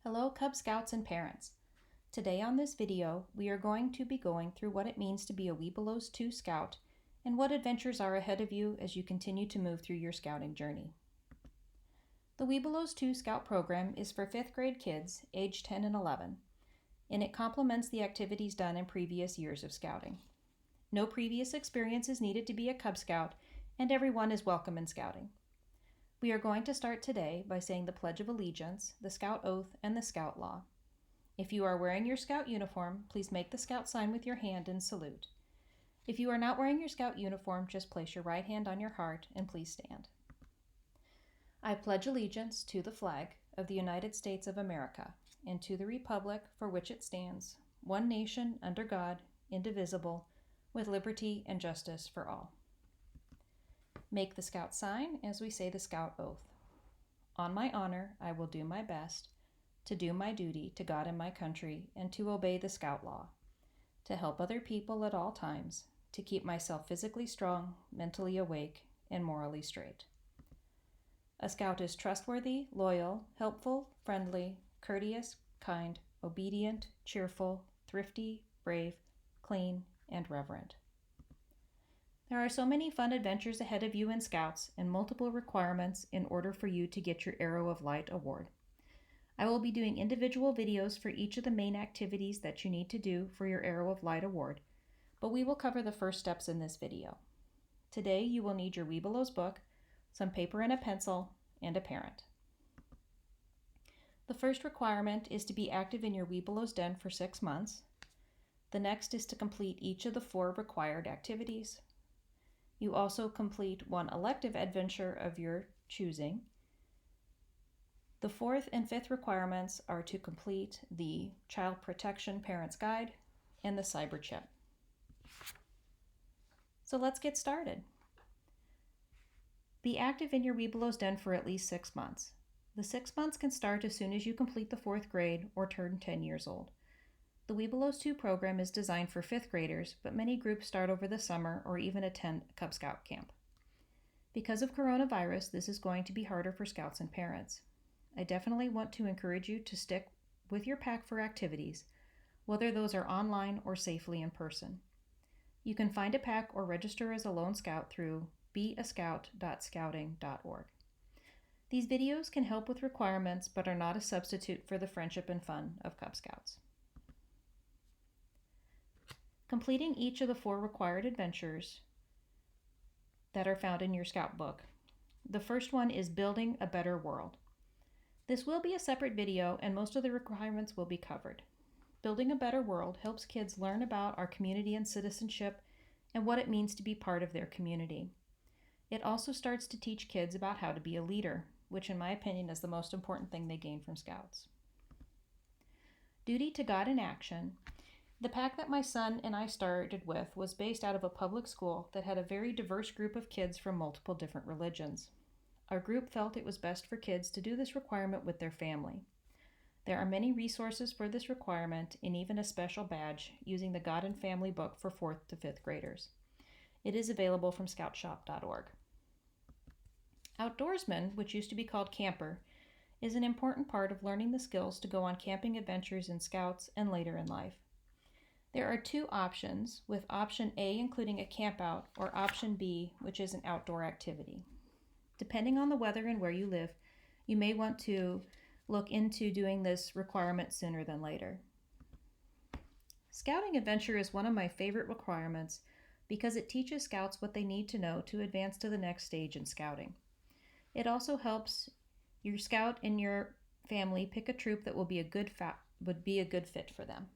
Hello Cub Scouts and parents. Today on this video, we are going to be going through what it means to be a Webelos 2 Scout and what adventures are ahead of you as you continue to move through your scouting journey. The Webelos 2 Scout program is for 5th grade kids aged 10 and 11, and it complements the activities done in previous years of scouting. No previous experience is needed to be a Cub Scout, and everyone is welcome in scouting. We are going to start today by saying the Pledge of Allegiance, the Scout Oath, and the Scout Law. If you are wearing your Scout uniform, please make the Scout sign with your hand and salute. If you are not wearing your Scout uniform, just place your right hand on your heart and please stand. I pledge allegiance to the flag of the United States of America and to the republic for which it stands, one nation under God, indivisible, with liberty and justice for all. Make the Scout sign as we say the Scout Oath. On my honor, I will do my best to do my duty to God and my country and to obey the Scout Law, to help other people at all times, to keep myself physically strong, mentally awake, and morally straight. A Scout is trustworthy, loyal, helpful, friendly, courteous, kind, obedient, cheerful, thrifty, brave, clean, and reverent. There are so many fun adventures ahead of you in Scouts and multiple requirements in order for you to get your Arrow of Light award. I will be doing individual videos for each of the main activities that you need to do for your Arrow of Light award, but we will cover the first steps in this video. Today you will need your Webelos book, some paper and a pencil, and a parent. The first requirement is to be active in your Webelos den for 6 months. The next is to complete each of the 4 required activities. You also complete 1 elective adventure of your choosing. The 4th and 5th requirements are to complete the Child Protection Parent's Guide and the Cyber Chip. So let's get started. Be active in your Webelos den for at least 6 months. The 6 months can start as soon as you complete the 4th grade or turn 10 years old. The Webelos 2 program is designed for 5th graders, but many groups start over the summer or even attend a Cub Scout camp. Because of coronavirus, this is going to be harder for Scouts and parents. I definitely want to encourage you to stick with your pack for activities, whether those are online or safely in person. You can find a pack or register as a lone scout through beascout.scouting.org. These videos can help with requirements, but are not a substitute for the friendship and fun of Cub Scouts. Completing each of the 4 required adventures that are found in your Scout book. The first one is Building a Better World. This will be a separate video and most of the requirements will be covered. Building a Better World helps kids learn about our community and citizenship and what it means to be part of their community. It also starts to teach kids about how to be a leader, which in my opinion is the most important thing they gain from Scouts. Duty to God in Action. The pack that my son and I started with was based out of a public school that had a very diverse group of kids from multiple different religions. Our group felt it was best for kids to do this requirement with their family. There are many resources for this requirement and even a special badge using the God and Family book for 4th to 5th graders. It is available from scoutshop.org. Outdoorsman, which used to be called camper, is an important part of learning the skills to go on camping adventures in Scouts and later in life. There are 2 options, with option A including a campout or option B, which is an outdoor activity. Depending on the weather and where you live, you may want to look into doing this requirement sooner than later. Scouting adventure is one of my favorite requirements because it teaches Scouts what they need to know to advance to the next stage in scouting. It also helps your Scout and your family pick a troop that would be a good fit for them.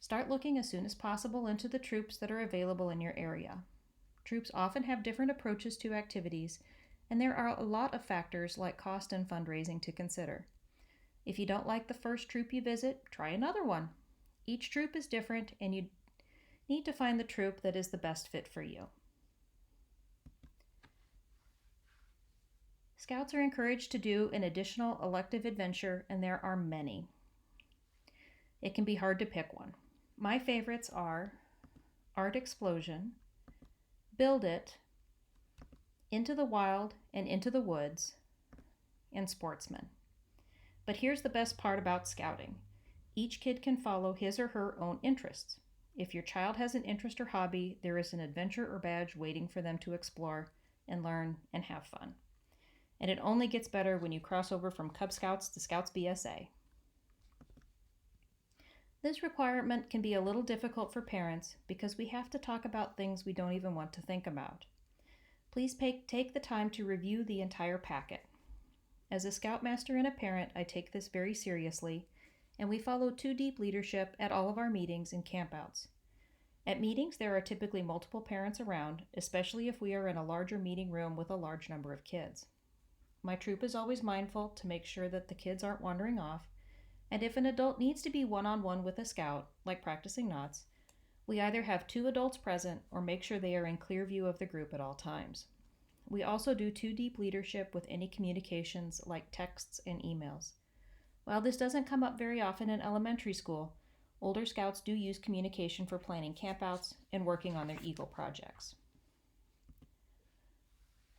Start looking as soon as possible into the troops that are available in your area. Troops often have different approaches to activities, and there are a lot of factors like cost and fundraising to consider. If you don't like the first troop you visit, try another one. Each troop is different, and you need to find the troop that is the best fit for you. Scouts are encouraged to do an additional elective adventure, and there are many. It can be hard to pick one. My favorites are Art Explosion, Build It, Into the Wild and Into the Woods, and Sportsman. But here's the best part about scouting. Each kid can follow his or her own interests. If your child has an interest or hobby, there is an adventure or badge waiting for them to explore and learn and have fun. And it only gets better when you cross over from Cub Scouts to Scouts BSA. This requirement can be a little difficult for parents because we have to talk about things we don't even want to think about. Please take the time to review the entire packet. As a Scoutmaster and a parent, I take this very seriously, and we follow 2 deep leadership at all of our meetings and campouts. At meetings, there are typically multiple parents around, especially if we are in a larger meeting room with a large number of kids. My troop is always mindful to make sure that the kids aren't wandering off, and if an adult needs to be one-on-one with a scout, like practicing knots, we either have 2 adults present or make sure they are in clear view of the group at all times. We also do 2 deep leadership with any communications like texts and emails. While this doesn't come up very often in elementary school, older scouts do use communication for planning campouts and working on their Eagle projects.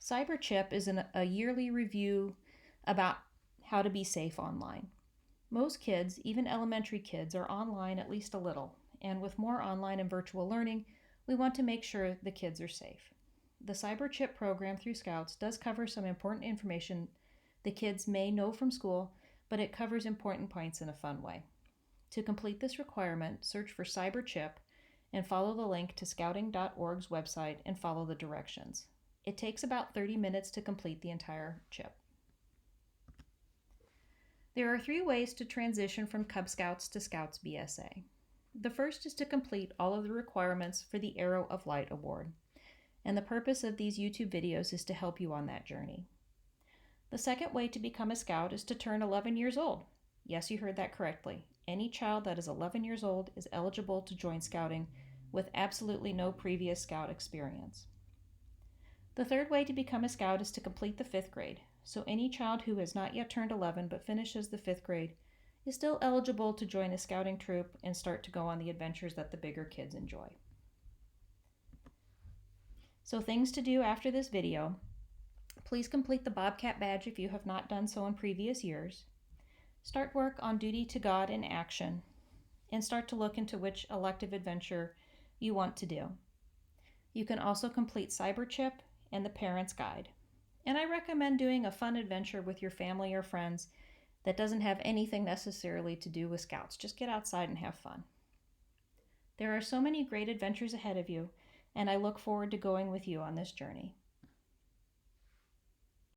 CyberChip is a yearly review about how to be safe online. Most kids, even elementary kids, are online at least a little, and with more online and virtual learning, we want to make sure the kids are safe. The CyberChip program through Scouts does cover some important information the kids may know from school, but it covers important points in a fun way. To complete this requirement, search for CyberChip and follow the link to scouting.org's website and follow the directions. It takes about 30 minutes to complete the entire chip. There are 3 ways to transition from Cub Scouts to Scouts BSA. The first is to complete all of the requirements for the Arrow of Light Award, and the purpose of these YouTube videos is to help you on that journey. The second way to become a Scout is to turn 11 years old. Yes, you heard that correctly. Any child that is 11 years old is eligible to join Scouting with absolutely no previous Scout experience. The third way to become a Scout is to complete the 5th grade. So any child who has not yet turned 11 but finishes the 5th grade is still eligible to join a scouting troop and start to go on the adventures that the bigger kids enjoy. So things to do after this video: please complete the Bobcat badge if you have not done so in previous years. Start work on Duty to God in action and start to look into which elective adventure you want to do. You can also complete CyberChip and the Parent's Guide. And I recommend doing a fun adventure with your family or friends that doesn't have anything necessarily to do with Scouts. Just get outside and have fun. There are so many great adventures ahead of you, and I look forward to going with you on this journey.